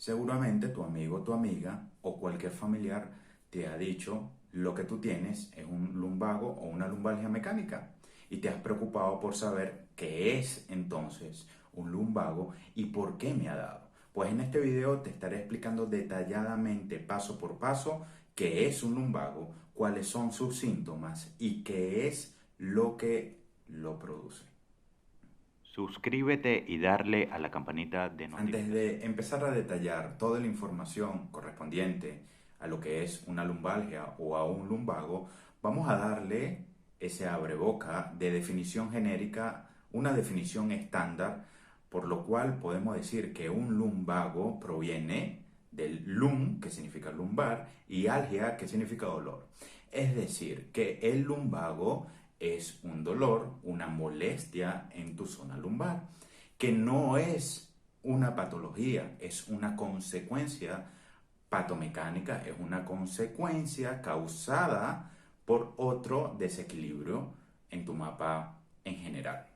Seguramente tu amigo, tu amiga o cualquier familiar te ha dicho lo que tú tienes es un lumbago o una lumbalgia mecánica y te has preocupado por saber qué es entonces un lumbago y por qué me ha dado. Pues en este video te estaré explicando detalladamente, paso por paso, qué es un lumbago, cuáles son sus síntomas y qué es lo que lo produce. Suscríbete y darle a la campanita de Antes notificación. de empezar a detallar toda la información correspondiente a lo que es una lumbalgia o a un lumbago, vamos a darle ese abreboca de definición genérica, una definición estándar, por lo cual podemos decir que un lumbago proviene del lum, que significa lumbar, y algia, que significa dolor. Es decir, que el lumbago es un dolor, una molestia en tu zona lumbar, que no es una patología, es una consecuencia patomecánica, es una consecuencia causada por otro desequilibrio en tu mapa en general.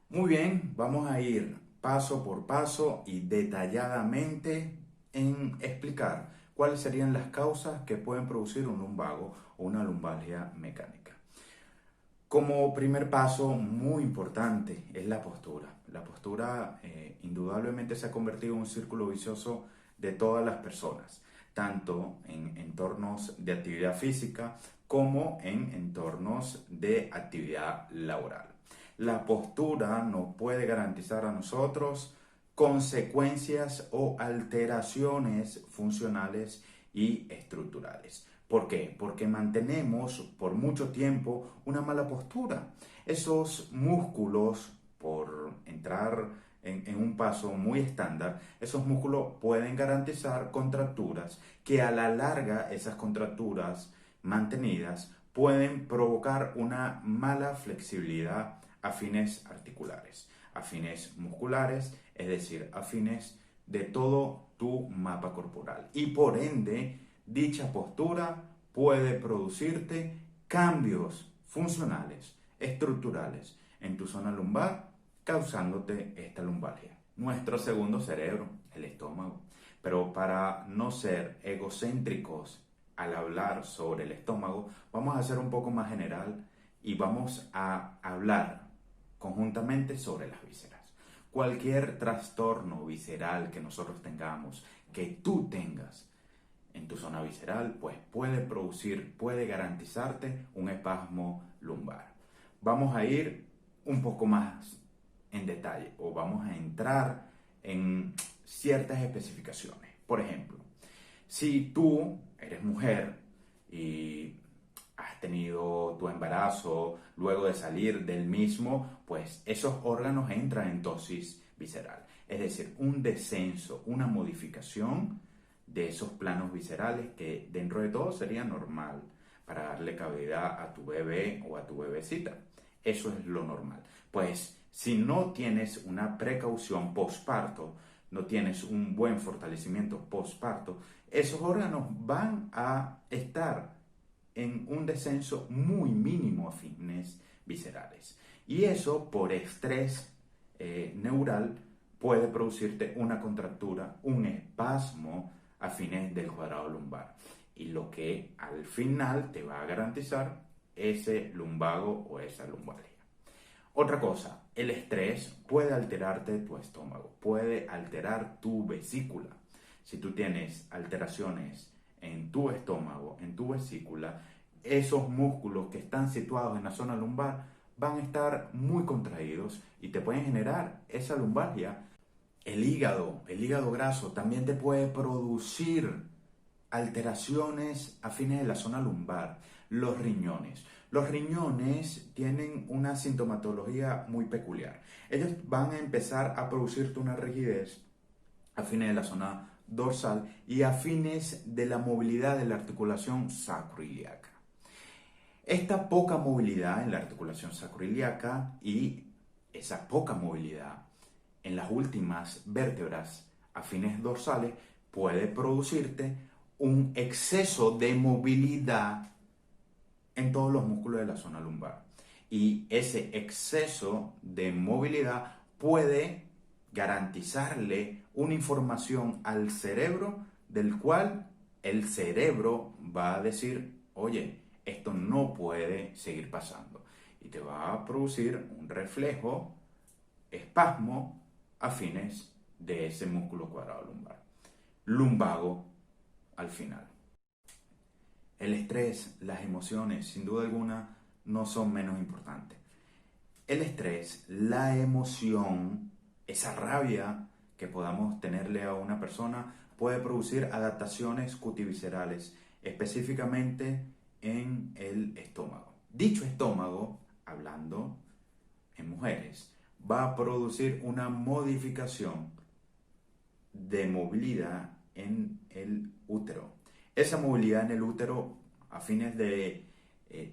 Muy bien, vamos a ir paso por paso y detalladamente en explicar cuáles serían las causas que pueden producir un lumbago o una lumbalgia mecánica. Como primer paso muy importante es la postura. La postura indudablemente se ha convertido en un círculo vicioso de todas las personas, tanto en entornos de actividad física como en entornos de actividad laboral. La postura nos puede garantizar a nosotros consecuencias o alteraciones funcionales y estructurales. ¿Por qué? Porque mantenemos por mucho tiempo una mala postura. Esos músculos, por entrar en un paso muy estándar, esos músculos pueden garantizar contracturas que a la larga esas contracturas mantenidas pueden provocar una mala flexibilidad a fines articulares, a fines musculares, es decir, a fines de todo tu mapa corporal. Y por ende, dicha postura puede producirte cambios funcionales, estructurales en tu zona lumbar, causándote esta lumbalgia. Nuestro segundo cerebro, el estómago. Pero para no ser egocéntricos al hablar sobre el estómago, vamos a ser un poco más general y vamos a hablar conjuntamente sobre las vísceras. Cualquier trastorno visceral que nosotros tengamos, que tú tengas en tu zona visceral, pues puede producir, puede garantizarte un espasmo lumbar. Vamos a ir un poco más en detalle o vamos a entrar en ciertas especificaciones. Por ejemplo, si tú eres mujer y has tenido tu embarazo, luego de salir del mismo, pues esos órganos entran en tosis visceral. Es decir, un descenso, una modificación de esos planos viscerales que dentro de todo sería normal para darle cavidad a tu bebé o a tu bebecita. Eso es lo normal. Pues si no tienes una precaución posparto, no tienes un buen fortalecimiento posparto, esos órganos van a estar en un descenso muy mínimo a fines viscerales. Y eso por estrés neural puede producirte una contractura, un espasmo a fines del cuadrado lumbar. Y lo que al final te va a garantizar ese lumbago o esa lumbalgia. Otra cosa, el estrés puede alterarte tu estómago, puede alterar tu vesícula. Si tú tienes alteraciones en tu estómago, en tu vesícula, esos músculos que están situados en la zona lumbar van a estar muy contraídos y te pueden generar esa lumbalgia. El hígado graso también te puede producir alteraciones afines de la zona lumbar. Los riñones. Los riñones tienen una sintomatología muy peculiar. Ellos van a empezar a producirte una rigidez a fines de la zona dorsal y a fines de la movilidad de la articulación sacroiliaca. Esta poca movilidad en la articulación sacroiliaca y esa poca movilidad en las últimas vértebras afines dorsales puede producirte un exceso de movilidad en todos los músculos de la zona lumbar. Y ese exceso de movilidad puede garantizarle una información al cerebro del cual el cerebro va a decir, oye, esto no puede seguir pasando. Y te va a producir un reflejo, espasmo, afines de ese músculo cuadrado lumbar. Lumbago al final. El estrés, las emociones, sin duda alguna, no son menos importantes. El estrés, la emoción, esa rabia que podamos tenerle a una persona puede producir adaptaciones cutiviscerales, específicamente en el estómago. Dicho estómago, hablando en mujeres, va a producir una modificación de movilidad en el útero. Esa movilidad en el útero a fines de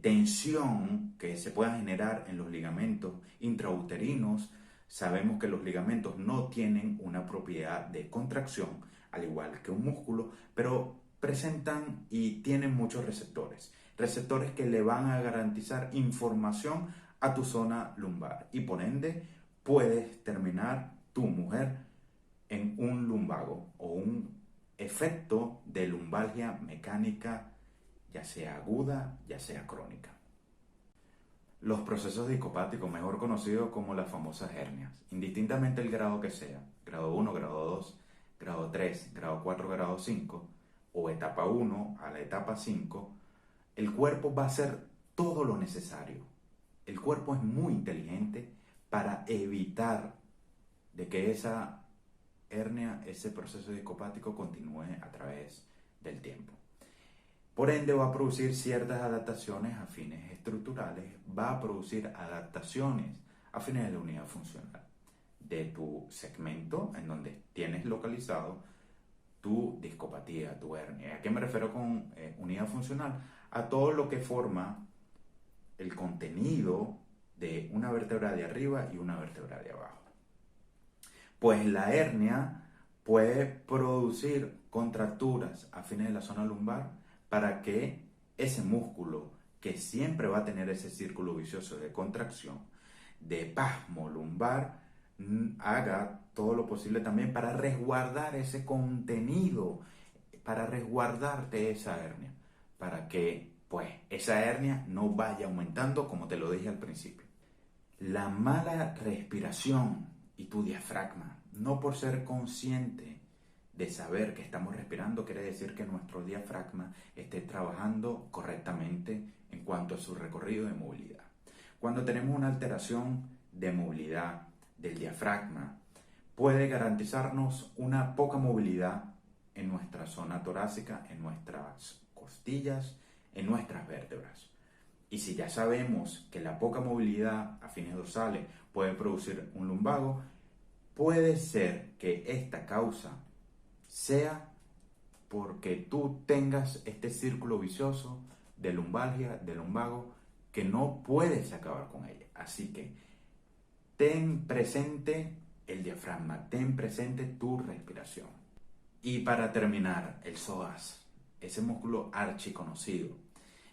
tensión que se pueda generar en los ligamentos intrauterinos. Sabemos que los ligamentos no tienen una propiedad de contracción, al igual que un músculo, pero presentan y tienen muchos receptores. Receptores que le van a garantizar información a tu zona lumbar y por ende puedes terminar tu mujer en un lumbago o un efecto de lumbalgia mecánica, ya sea aguda, ya sea crónica. Los procesos discopáticos, mejor conocidos como las famosas hernias, indistintamente el grado que sea, grado 1, grado 2, grado 3, grado 4, grado 5, o etapa 1 a la etapa 5, el cuerpo va a hacer todo lo necesario. El cuerpo es muy inteligente para evitar de que esa hernia, ese proceso discopático continúe a través del tiempo. Por ende va a producir ciertas adaptaciones a fines estructurales, va a producir adaptaciones a fines de la unidad funcional de tu segmento en donde tienes localizado tu discopatía, tu hernia. ¿A qué me refiero con unidad funcional? A todo lo que forma el contenido de una vértebra de arriba y una vértebra de abajo. Pues la hernia puede producir contracturas a fines de la zona lumbar para que ese músculo que siempre va a tener ese círculo vicioso de contracción, de espasmo lumbar, haga todo lo posible también para resguardar ese contenido, para resguardarte esa hernia, para que pues esa hernia no vaya aumentando como te lo dije al principio. La mala respiración y tu diafragma, no por ser consciente de saber que estamos respirando, quiere decir que nuestro diafragma esté trabajando correctamente en cuanto a su recorrido de movilidad. Cuando tenemos una alteración de movilidad del diafragma, puede garantizarnos una poca movilidad en nuestra zona torácica, en nuestras costillas, en nuestras vértebras. Y si ya sabemos que la poca movilidad a fines dorsales puede producir un lumbago, puede ser que esta causa sea porque tú tengas este círculo vicioso de lumbalgia, de lumbago, que no puedes acabar con ella. Así que ten presente el diafragma, ten presente tu respiración. Y para terminar, el psoas, ese músculo archiconocido.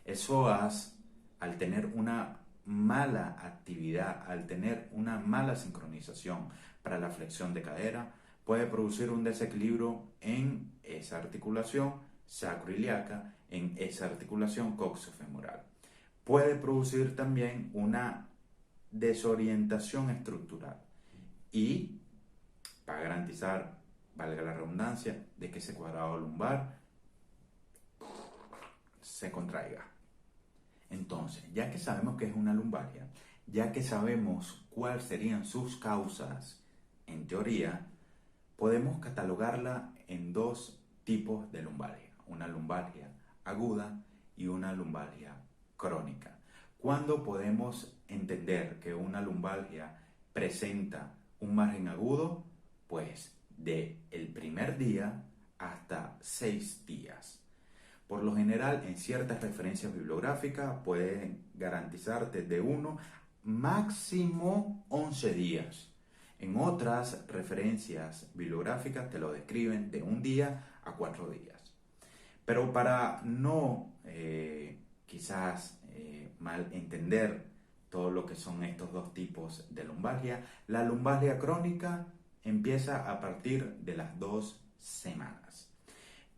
El psoas, al tener una mala actividad, al tener una mala sincronización para la flexión de cadera, puede producir un desequilibrio en esa articulación sacroiliaca, en esa articulación coxofemoral. Puede producir también una desorientación estructural y, para garantizar, valga la redundancia, de que ese cuadrado lumbar se contraiga. Entonces, ya que sabemos que es una lumbalgia, ya que sabemos cuáles serían sus causas, en teoría, podemos catalogarla en dos tipos de lumbalgia. Una lumbalgia aguda y una lumbalgia crónica. ¿Cuándo podemos entender que una lumbalgia presenta un margen agudo? Pues de el primer día hasta 6 días. Por lo general, en ciertas referencias bibliográficas pueden garantizarte de 1 máximo 11 días. En otras referencias bibliográficas te lo describen de 1 día a 4 días. Pero para no quizás mal entender todo lo que son estos dos tipos de lumbalgia, la lumbalgia crónica empieza a partir de las 2 semanas.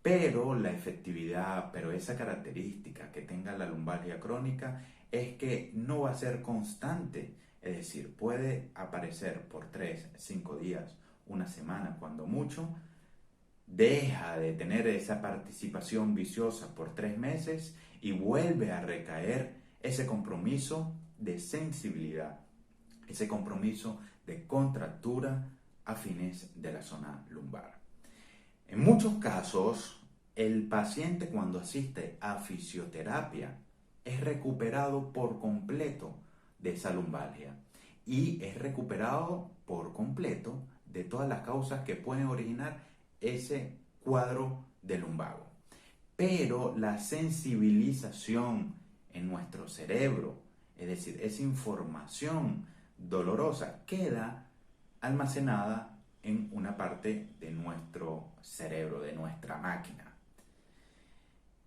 Pero la efectividad, pero esa característica que tenga la lumbalgia crónica es que no va a ser constante. Es decir, puede aparecer por 3, 5 días, una semana, cuando mucho. Deja de tener esa participación viciosa por 3 meses y vuelve a recaer ese compromiso de sensibilidad, ese compromiso de contractura a fines de la zona lumbar. En muchos casos, el paciente cuando asiste a fisioterapia es recuperado por completo de esa lumbalgia y es recuperado por completo de todas las causas que pueden originar ese cuadro de lumbago. Pero la sensibilización en nuestro cerebro, es decir, esa información dolorosa queda almacenada en una parte de nuestro cerebro, de nuestra máquina.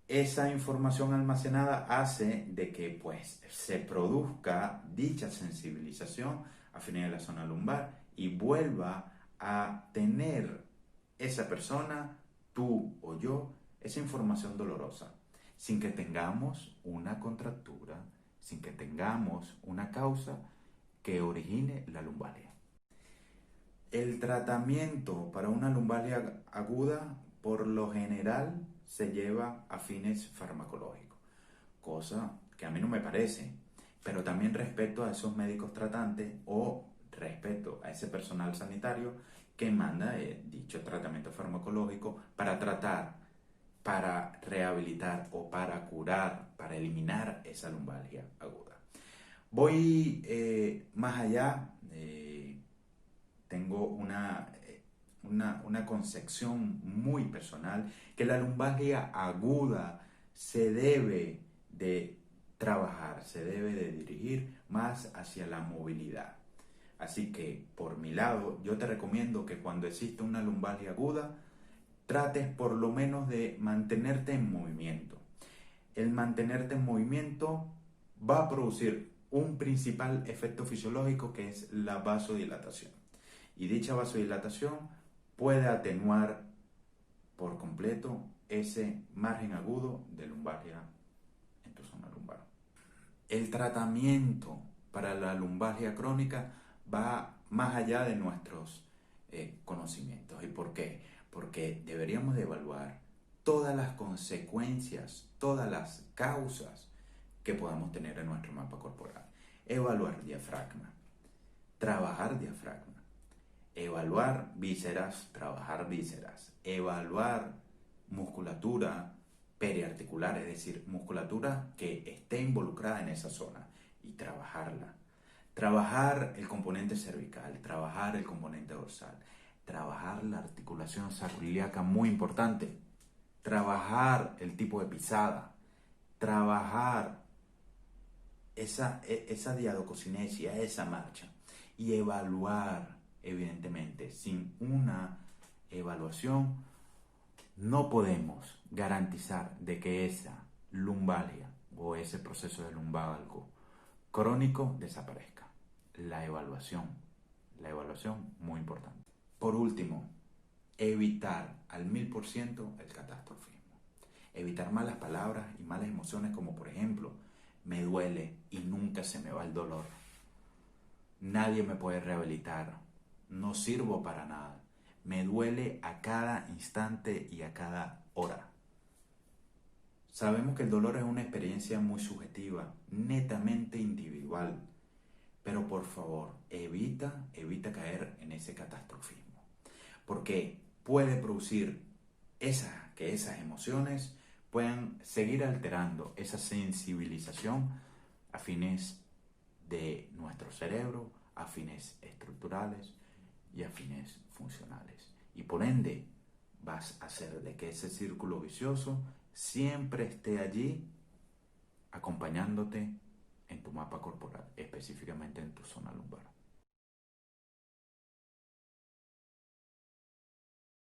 Esa información almacenada hace de que pues se produzca dicha sensibilización a fines de la zona lumbar y vuelva a tener esa persona, tú o yo, esa información dolorosa, sin que tengamos una contractura, sin que tengamos una causa que origine la lumbalgia. El tratamiento para una lumbalgia aguda, por lo general, se lleva a fines farmacológicos, cosa que a mí no me parece, pero también respeto a esos médicos tratantes o respeto a ese personal sanitario que manda dicho tratamiento farmacológico para tratar, para rehabilitar o para curar, para eliminar esa lumbalgia aguda. Voy más allá. Tengo una concepción muy personal que la lumbalgia aguda se debe de trabajar, se debe de dirigir más hacia la movilidad. Así que, por mi lado, yo te recomiendo que cuando existe una lumbalgia aguda, trates por lo menos de mantenerte en movimiento. El mantenerte en movimiento va a producir un principal efecto fisiológico que es la vasodilatación. Y dicha vasodilatación puede atenuar por completo ese margen agudo de lumbalgia en tu zona lumbar. El tratamiento para la lumbalgia crónica va más allá de nuestros conocimientos. ¿Y por qué? Porque deberíamos de evaluar todas las consecuencias, todas las causas que podamos tener en nuestro mapa corporal. Evaluar diafragma, trabajar diafragma, evaluar vísceras, trabajar vísceras, evaluar musculatura periarticular, es decir, musculatura que esté involucrada en esa zona y trabajarla. Trabajar el componente cervical, trabajar el componente dorsal, trabajar la articulación sacroiliaca, muy importante, trabajar el tipo de pisada, trabajar esa diadococinesia, esa marcha y evaluar. Evidentemente, sin una evaluación no podemos garantizar de que esa lumbalgia o ese proceso de lumbago crónico desaparezca. La evaluación muy importante. Por último, evitar al 1000% el catastrofismo. Evitar malas palabras y malas emociones como por ejemplo, me duele y nunca se me va el dolor. Nadie me puede rehabilitar. No sirvo para nada. Me duele a cada instante y a cada hora. Sabemos que el dolor es una experiencia muy subjetiva, netamente individual. Pero por favor, evita caer en ese catastrofismo. Porque puede producir que esas emociones puedan seguir alterando esa sensibilización a fines de nuestro cerebro, a fines estructurales y a fines funcionales. Y por ende, vas a hacer de que ese círculo vicioso siempre esté allí acompañándote en tu mapa corporal, específicamente en tu zona lumbar.